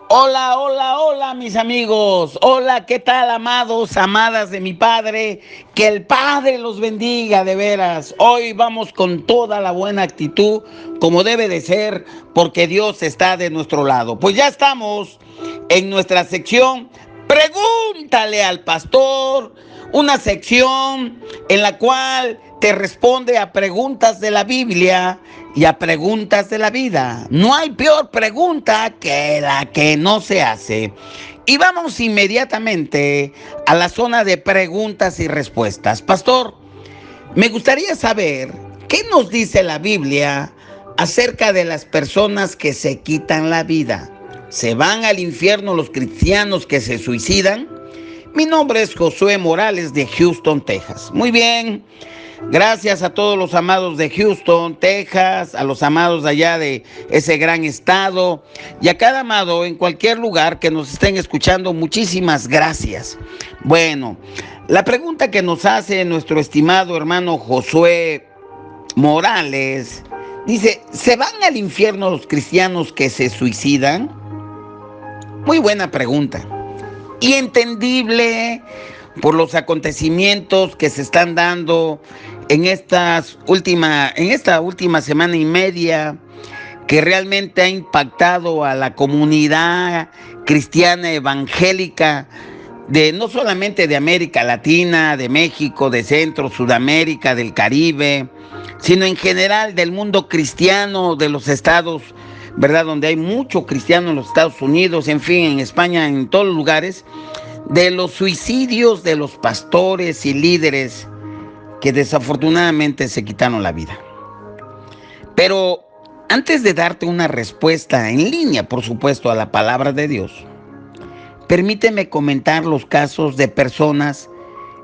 Hola, hola, hola mis amigos. Hola, ¿qué tal amados, amadas de mi Padre? Que el Padre los bendiga de veras. Hoy vamos con toda la buena actitud como debe de ser porque Dios está de nuestro lado. Pues ya estamos en nuestra sección Pregúntale al Pastor, una sección en la cual te responde a preguntas de la Biblia y a preguntas de la vida. No hay peor pregunta que la que no se hace. Y vamos inmediatamente a la zona de preguntas y respuestas. Pastor, me gustaría saber qué nos dice la Biblia acerca de las personas que se quitan la vida. ¿Se van al infierno los cristianos que se suicidan? Mi nombre es Josué Morales de Houston, Texas. Muy bien. Gracias a todos los amados de Houston, Texas, a los amados de allá de ese gran estado y a cada amado en cualquier lugar que nos estén escuchando, muchísimas gracias. Bueno, la pregunta que nos hace nuestro estimado hermano Josué Morales dice, ¿se van al infierno los cristianos que se suicidan? Muy buena pregunta y entendible por los acontecimientos que se están dando en esta última semana y media, que realmente ha impactado a la comunidad cristiana evangélica de no solamente de América Latina, de México, de Centro, Sudamérica, del Caribe, sino en general del mundo cristiano, de los estados, ¿verdad? Donde hay mucho cristiano en los Estados Unidos, en fin, en España, en todos los lugares, de los suicidios de los pastores y líderes que desafortunadamente se quitaron la vida. Pero antes de darte una respuesta en línea, por supuesto, a la palabra de Dios, permíteme comentar los casos de personas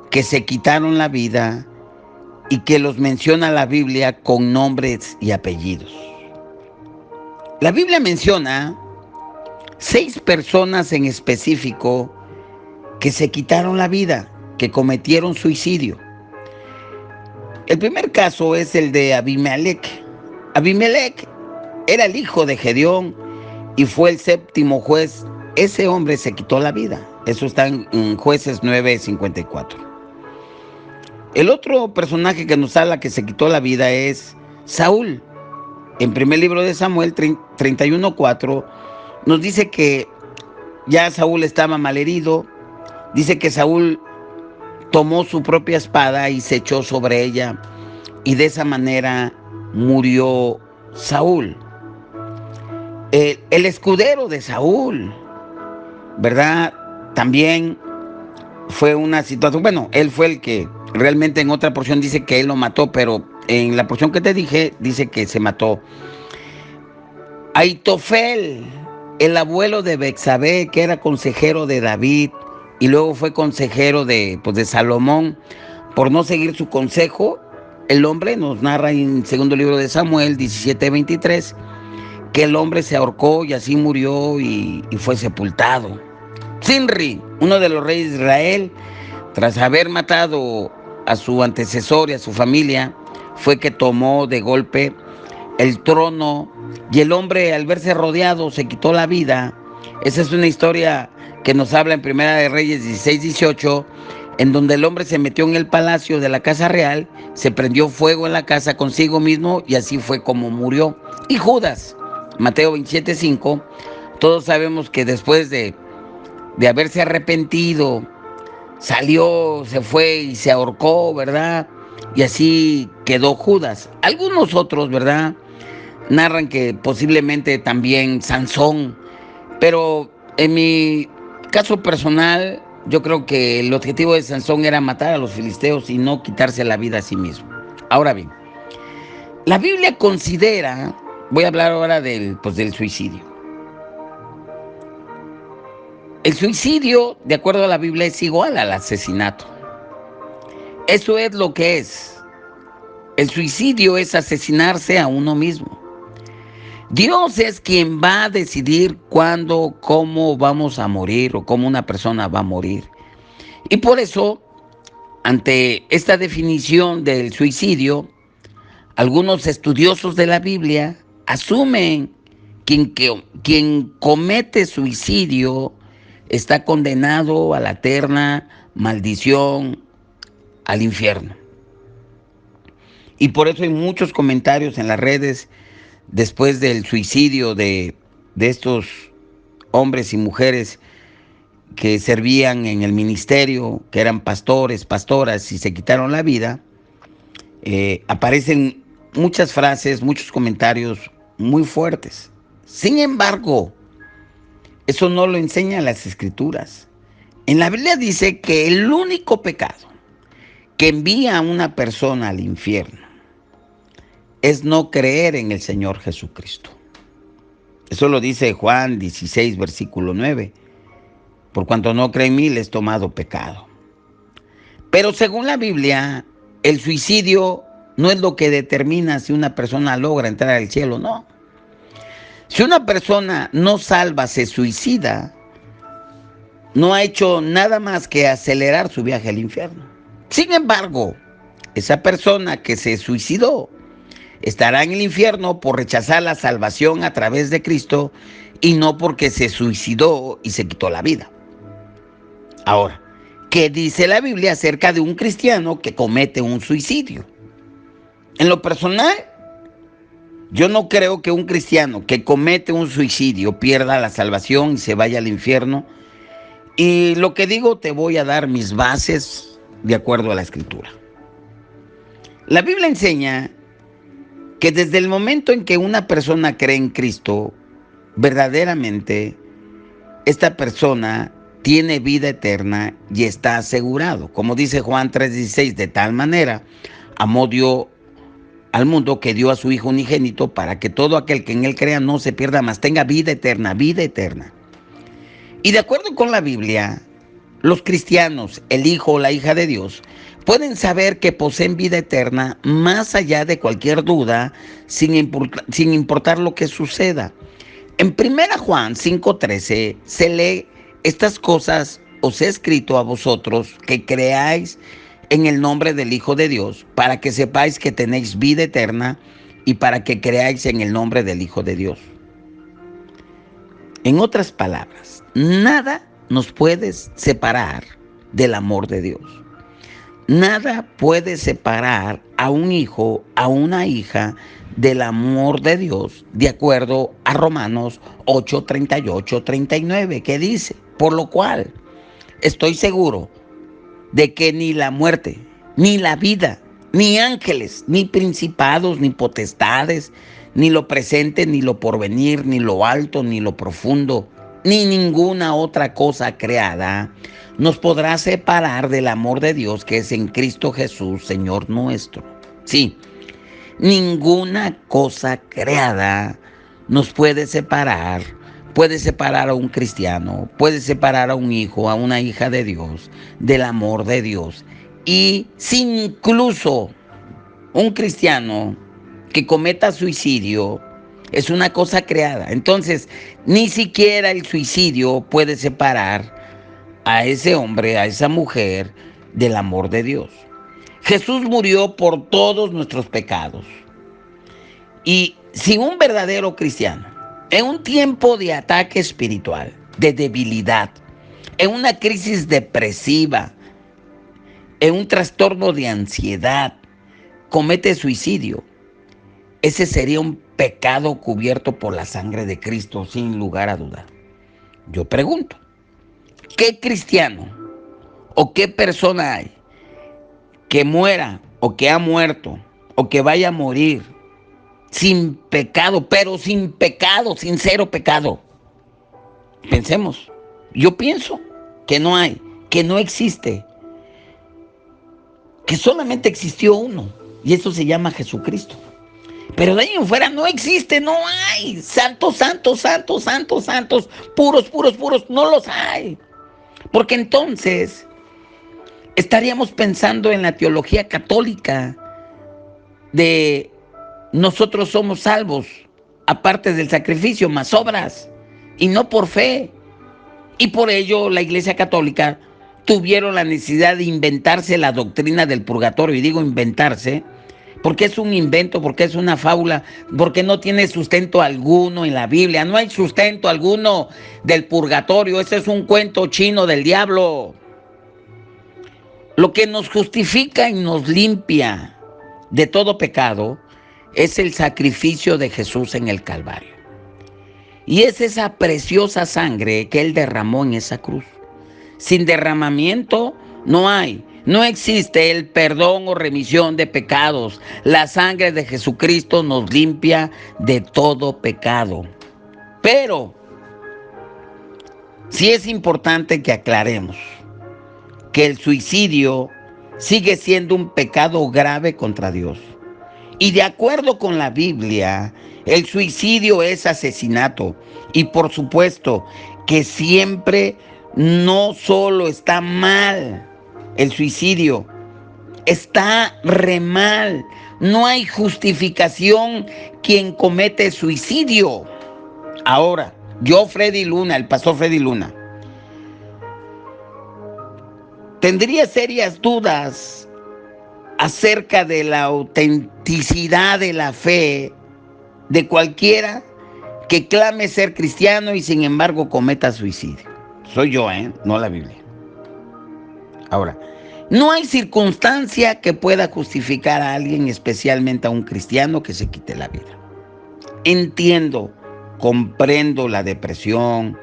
que se quitaron la vida y que los menciona la Biblia con nombres y apellidos. La Biblia menciona 6 personas en específico que se quitaron la vida, que cometieron suicidio. El primer caso es el de Abimelec. Abimelec era el hijo de Gedeón y fue el 7º juez. Ese hombre se quitó la vida. Eso está en Jueces 9:54. El otro personaje que nos habla que se quitó la vida es Saúl. En primer libro de Samuel 31:4 nos dice que ya Saúl estaba malherido. Dice que Saúl tomó su propia espada y se echó sobre ella, y de esa manera murió Saúl. El escudero de Saúl, ¿verdad? También fue una situación, bueno, él fue el que realmente en otra porción dice que él lo mató, pero en la porción que te dije dice que se mató. Aitofel, el abuelo de Betsabé, que era consejero de David y luego fue consejero de Salomón, por no seguir su consejo, el hombre nos narra en segundo libro de Samuel 17:23 que el hombre se ahorcó y así murió y fue sepultado. Zimri, uno de los reyes de Israel, tras haber matado a su antecesor y a su familia, fue que tomó de golpe el trono y el hombre, al verse rodeado, se quitó la vida. Esa es una historia que nos habla en Primera de Reyes 16:18, en donde el hombre se metió en el palacio de la casa real, se prendió fuego en la casa consigo mismo y así fue como murió. Y Judas, Mateo 27:5, todos sabemos que después de haberse arrepentido, salió, se fue y se ahorcó, ¿verdad? Y así quedó Judas. Algunos otros, ¿verdad?, narran que posiblemente también Sansón, pero en mi caso personal, yo creo que el objetivo de Sansón era matar a los filisteos y no quitarse la vida a sí mismo. Ahora bien, la Biblia considera, voy a hablar ahora del suicidio. El suicidio, de acuerdo a la Biblia, es igual al asesinato. Eso es lo que es. El suicidio es asesinarse a uno mismo. Dios es quien va a decidir cuándo, cómo vamos a morir o cómo una persona va a morir. Y por eso, ante esta definición del suicidio, algunos estudiosos de la Biblia asumen quien comete suicidio está condenado a la eterna maldición, al infierno. Y por eso hay muchos comentarios en las redes después del suicidio de estos hombres y mujeres que servían en el ministerio, que eran pastores, pastoras y se quitaron la vida. Aparecen muchas frases, muchos comentarios muy fuertes. Sin embargo, eso no lo enseñan las Escrituras. En la Biblia dice que el único pecado que envía a una persona al infierno es no creer en el Señor Jesucristo. Eso lo dice Juan 16, versículo 9. Por cuanto no cree en mí, les he tomado pecado. Pero según la Biblia, el suicidio no es lo que determina si una persona logra entrar al cielo, no. Si una persona no salva, se suicida, no ha hecho nada más que acelerar su viaje al infierno. Sin embargo, esa persona que se suicidó estará en el infierno por rechazar la salvación a través de Cristo y no porque se suicidó y se quitó la vida. Ahora, ¿qué dice la Biblia acerca de un cristiano que comete un suicidio? En lo personal, yo no creo que un cristiano que comete un suicidio pierda la salvación y se vaya al infierno. Y lo que digo, te voy a dar mis bases de acuerdo a la Escritura. La Biblia enseña que desde el momento en que una persona cree en Cristo, verdaderamente esta persona tiene vida eterna y está asegurado. Como dice Juan 3:16, de tal manera amó Dios al mundo que dio a su Hijo unigénito para que todo aquel que en él crea no se pierda, mas tenga vida eterna, vida eterna. Y de acuerdo con la Biblia, los cristianos, el hijo o la hija de Dios, pueden saber que poseen vida eterna más allá de cualquier duda, sin importar lo que suceda. En 1 Juan 5:13 se lee: estas cosas os he escrito a vosotros que creáis en el nombre del Hijo de Dios, para que sepáis que tenéis vida eterna y para que creáis en el nombre del Hijo de Dios. En otras palabras, nada nos puede separar del amor de Dios. Nada puede separar a un hijo, a una hija del amor de Dios, de acuerdo a Romanos 8:38-39, que dice: por lo cual estoy seguro de que ni la muerte, ni la vida, ni ángeles, ni principados, ni potestades, ni lo presente, ni lo porvenir, ni lo alto, ni lo profundo, ni ninguna otra cosa creada nos podrá separar del amor de Dios que es en Cristo Jesús, Señor nuestro. Sí, ninguna cosa creada nos puede separar a un cristiano, puede separar a un hijo, a una hija de Dios, del amor de Dios. Y si incluso un cristiano que cometa suicidio es una cosa creada, entonces ni siquiera el suicidio puede separar a ese hombre, a esa mujer, del amor de Dios. Jesús murió por todos nuestros pecados. Y si un verdadero cristiano, en un tiempo de ataque espiritual, de debilidad, en una crisis depresiva, en un trastorno de ansiedad, comete suicidio, ese sería un pecado cubierto por la sangre de Cristo, sin lugar a dudar. Yo pregunto, ¿qué cristiano o qué persona hay que muera o que ha muerto o que vaya a morir sin pecado, pero sin pecado, sin cero pecado? Pensemos. Yo pienso que no hay, que no existe, que solamente existió uno, y eso se llama Jesucristo. Pero de ahí en fuera no existe, no hay. Santos, puros, no los hay. Porque entonces estaríamos pensando en la teología católica de nosotros somos salvos, aparte del sacrificio, más obras, y no por fe. Y por ello la Iglesia Católica tuvieron la necesidad de inventarse la doctrina del purgatorio. Y digo inventarse porque es un invento, porque es una fábula, porque no tiene sustento alguno en la Biblia. No hay sustento alguno del purgatorio. Ese es un cuento chino del diablo. Lo que nos justifica y nos limpia de todo pecado es el sacrificio de Jesús en el Calvario. Y es esa preciosa sangre que Él derramó en esa cruz. Sin derramamiento no existe el perdón o remisión de pecados. La sangre de Jesucristo nos limpia de todo pecado. Pero sí es importante que aclaremos que el suicidio sigue siendo un pecado grave contra Dios. Y de acuerdo con la Biblia, el suicidio es asesinato. Y por supuesto que siempre no solo está mal el suicidio, está re mal. No hay justificación quien comete suicidio. Ahora, yo, Freddy Luna, el pastor Freddy Luna, tendría serias dudas acerca de la autenticidad de la fe de cualquiera que clame ser cristiano y sin embargo cometa suicidio. Soy yo, no la Biblia. Ahora, no hay circunstancia que pueda justificar a alguien, especialmente a un cristiano, que se quite la vida. Entiendo, comprendo la depresión,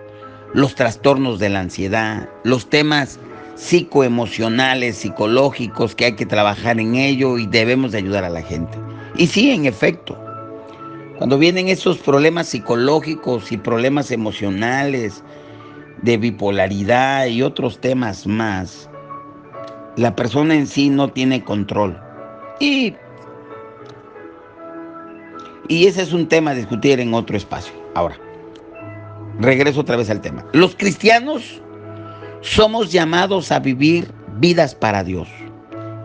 los trastornos de la ansiedad, los temas psicoemocionales, psicológicos, que hay que trabajar en ello y debemos de ayudar a la gente. Y sí, en efecto, cuando vienen esos problemas psicológicos y problemas emocionales, de bipolaridad y otros temas más, la persona en sí no tiene control. Y ese es un tema a discutir en otro espacio. Ahora, regreso otra vez al tema. Los cristianos somos llamados a vivir vidas para Dios.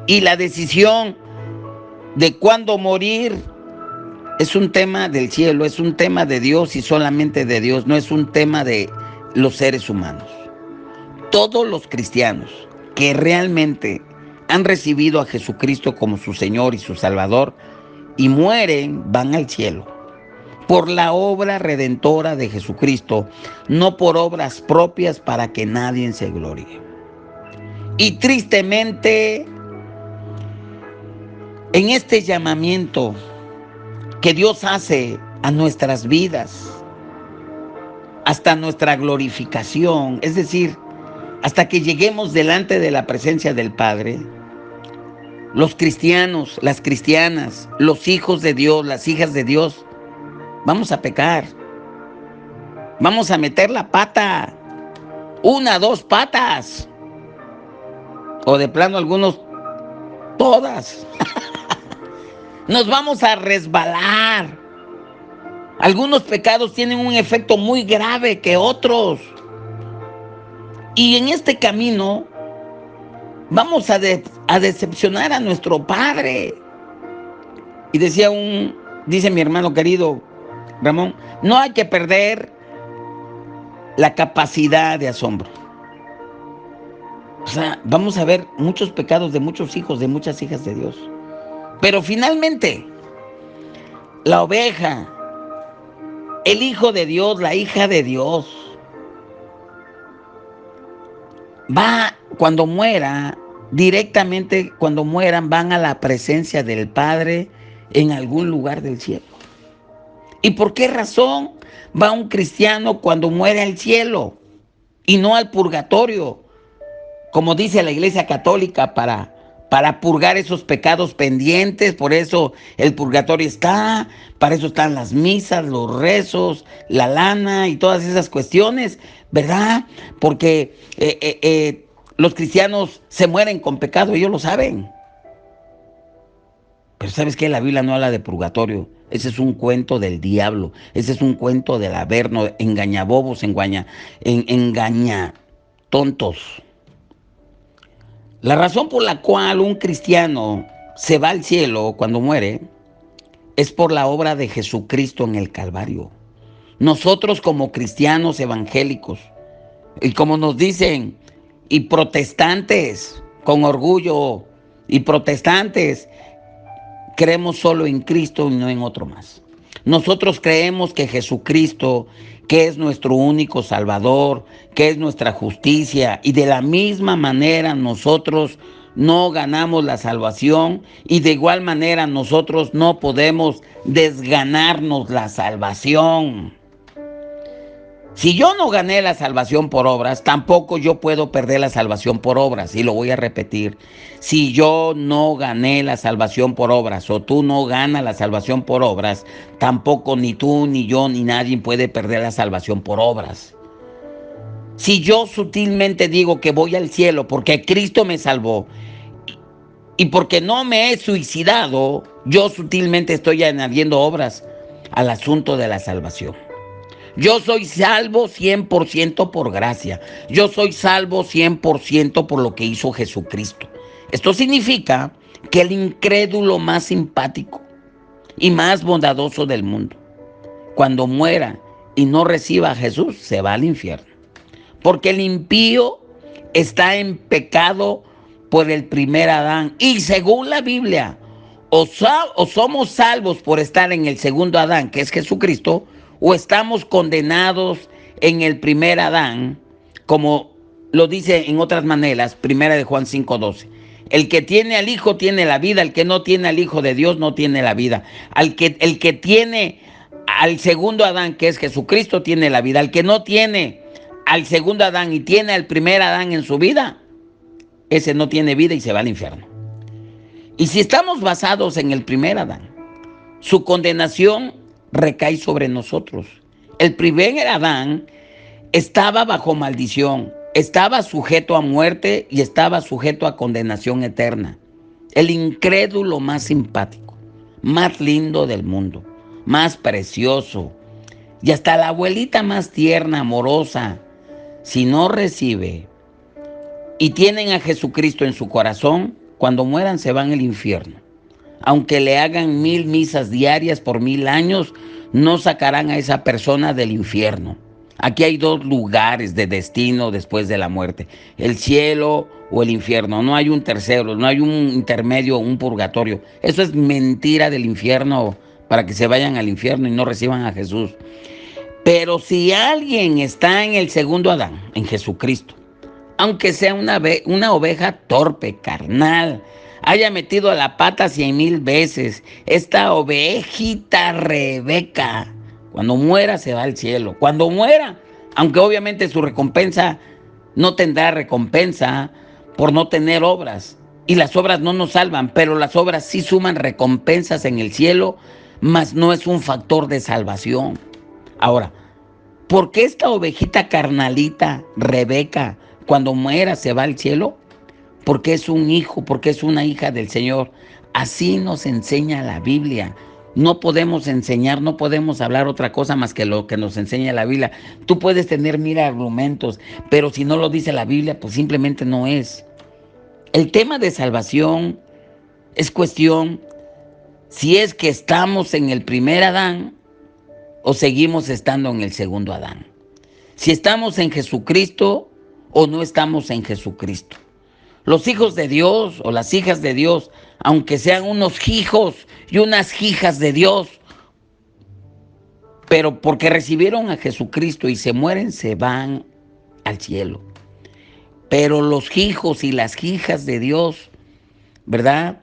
Y la decisión de cuándo morir es un tema del cielo, es un tema de Dios y solamente de Dios, no es un tema de los seres humanos. Todos los cristianos que realmente han recibido a Jesucristo como su Señor y su Salvador y mueren, van al cielo por la obra redentora de Jesucristo, no por obras propias para que nadie se gloríe. Y tristemente, en este llamamiento que Dios hace a nuestras vidas, hasta nuestra glorificación, es decir, hasta que lleguemos delante de la presencia del Padre, los cristianos, las cristianas, los hijos de Dios, las hijas de Dios, vamos a pecar, vamos a meter la pata, 1, 2 patas, o de plano algunos, todas. Nos vamos a resbalar. Algunos pecados tienen un efecto muy grave que otros. Y en este camino vamos a decepcionar a nuestro Padre. Y dice mi hermano querido Ramón, no hay que perder la capacidad de asombro. O sea, vamos a ver muchos pecados de muchos hijos, de muchas hijas de Dios. Pero finalmente, la oveja, el hijo de Dios, la hija de Dios, va cuando muera, directamente cuando mueran, van a la presencia del Padre en algún lugar del cielo. ¿Y por qué razón va un cristiano cuando muere al cielo y no al purgatorio? Como dice la Iglesia Católica, para purgar esos pecados pendientes. Por eso el purgatorio está, para eso están las misas, los rezos, la lana y todas esas cuestiones, ¿verdad? Porque los cristianos se mueren con pecado, ellos lo saben. Pero ¿sabes qué? La Biblia no habla de purgatorio. Ese es un cuento del diablo. Ese es un cuento del Averno. Engañabobos, engaña tontos. La razón por la cual un cristiano se va al cielo cuando muere es por la obra de Jesucristo en el Calvario. Nosotros como cristianos evangélicos, y como nos dicen, y protestantes con orgullo, y protestantes creemos solo en Cristo y no en otro más. Nosotros creemos que Jesucristo, que es nuestro único Salvador, que es nuestra justicia, y de la misma manera nosotros no ganamos la salvación y de igual manera nosotros no podemos desganarnos la salvación. Si yo no gané la salvación por obras, tampoco yo puedo perder la salvación por obras. Y lo voy a repetir. Si yo no gané la salvación por obras, o tú no ganas la salvación por obras, tampoco ni tú, ni yo, ni nadie puede perder la salvación por obras. Si yo sutilmente digo que voy al cielo porque Cristo me salvó y porque no me he suicidado, yo sutilmente estoy añadiendo obras al asunto de la salvación. Yo soy salvo 100% por gracia. Yo soy salvo 100% por lo que hizo Jesucristo. Esto significa que el incrédulo más simpático y más bondadoso del mundo, cuando muera y no reciba a Jesús, se va al infierno. Porque el impío está en pecado por el primer Adán. Y según la Biblia, o somos salvos por estar en el segundo Adán, que es Jesucristo, o estamos condenados en el primer Adán, como lo dice en otras maneras, 1 Juan 5:12. El que tiene al Hijo tiene la vida, el que no tiene al Hijo de Dios no tiene la vida. El que tiene al segundo Adán, que es Jesucristo, tiene la vida. El que no tiene al segundo Adán y tiene al primer Adán en su vida, ese no tiene vida y se va al infierno. Y si estamos basados en el primer Adán, su condenación recae sobre nosotros. El primer Adán estaba bajo maldición, estaba sujeto a muerte y estaba sujeto a condenación eterna. El incrédulo más simpático, más lindo del mundo, más precioso, y hasta la abuelita más tierna, amorosa, si no recibe y tienen a Jesucristo en su corazón, cuando mueran se van al infierno. Aunque le hagan 1000 misas diarias por 1000 años, no sacarán a esa persona del infierno. Aquí hay 2 lugares de destino después de la muerte: el cielo o el infierno. No hay un tercero, no hay un intermedio, un purgatorio. Eso es mentira del infierno, para que se vayan al infierno y no reciban a Jesús. Pero si alguien está en el segundo Adán, en Jesucristo, aunque sea una oveja torpe, carnal, haya metido la pata 100,000 veces, esta ovejita Rebeca, cuando muera se va al cielo. Cuando muera, aunque obviamente su recompensa no tendrá recompensa por no tener obras, y las obras no nos salvan, pero las obras sí suman recompensas en el cielo, mas no es un factor de salvación. Ahora, ¿por qué esta ovejita carnalita Rebeca, cuando muera se va al cielo? Porque es un hijo, porque es una hija del Señor. Así nos enseña la Biblia. No podemos enseñar, no podemos hablar otra cosa más que lo que nos enseña la Biblia. Tú puedes tener 1000 argumentos, pero si no lo dice la Biblia, pues simplemente no es. El tema de salvación es cuestión si es que estamos en el primer Adán o seguimos estando en el segundo Adán. Si estamos en Jesucristo o no estamos en Jesucristo. Los hijos de Dios o las hijas de Dios, aunque sean unos hijos y unas hijas de Dios, pero porque recibieron a Jesucristo y se mueren, se van al cielo. Pero los hijos y las hijas de Dios, ¿verdad?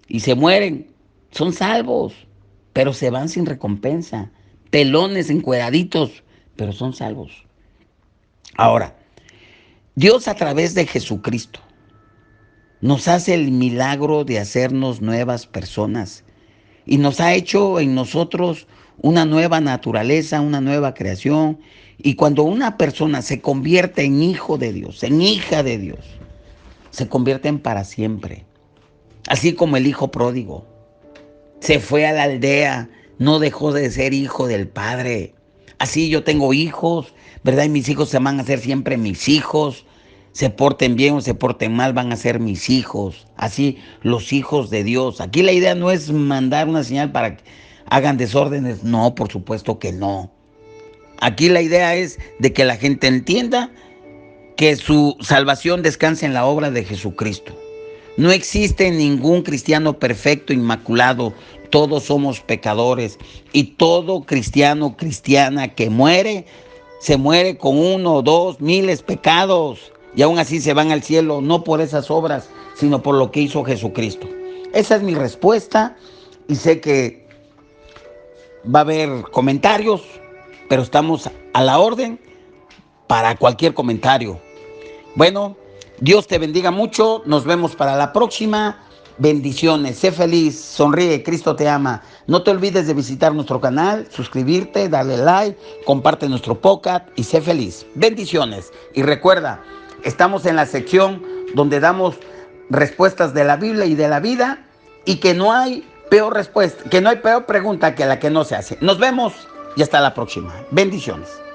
Y se mueren, son salvos, pero se van sin recompensa. Pelones encueraditos, pero son salvos. Ahora, Dios a través de Jesucristo nos hace el milagro de hacernos nuevas personas y nos ha hecho en nosotros una nueva naturaleza, una nueva creación. Y cuando una persona se convierte en hijo de Dios, en hija de Dios, se convierten para siempre. Así como el hijo pródigo se fue a la aldea, no dejó de ser hijo del Padre. Así yo tengo hijos, ¿verdad? Y mis hijos se van a ser siempre mis hijos. Se porten bien o se porten mal, van a ser mis hijos. Así los hijos de Dios. Aquí la idea no es mandar una señal para que hagan desórdenes. No, por supuesto que no. Aquí la idea es de que la gente entienda que su salvación descansa en la obra de Jesucristo. No existe ningún cristiano perfecto, inmaculado. Todos somos pecadores. Y todo cristiano, cristiana que muere, se muere con 1, 2, miles pecados. Y aún así se van al cielo, no por esas obras, sino por lo que hizo Jesucristo. Esa es mi respuesta. Y sé que va a haber comentarios, pero estamos a la orden para cualquier comentario. Bueno, Dios te bendiga mucho. Nos vemos para la próxima. Bendiciones. Sé feliz. Sonríe. Cristo te ama. No te olvides de visitar nuestro canal, suscribirte, darle like, comparte nuestro podcast y sé feliz. Bendiciones. Y recuerda, estamos en la sección donde damos respuestas de la Biblia y de la vida y que no hay peor respuesta, que no hay peor pregunta que la que no se hace. Nos vemos y hasta la próxima. Bendiciones.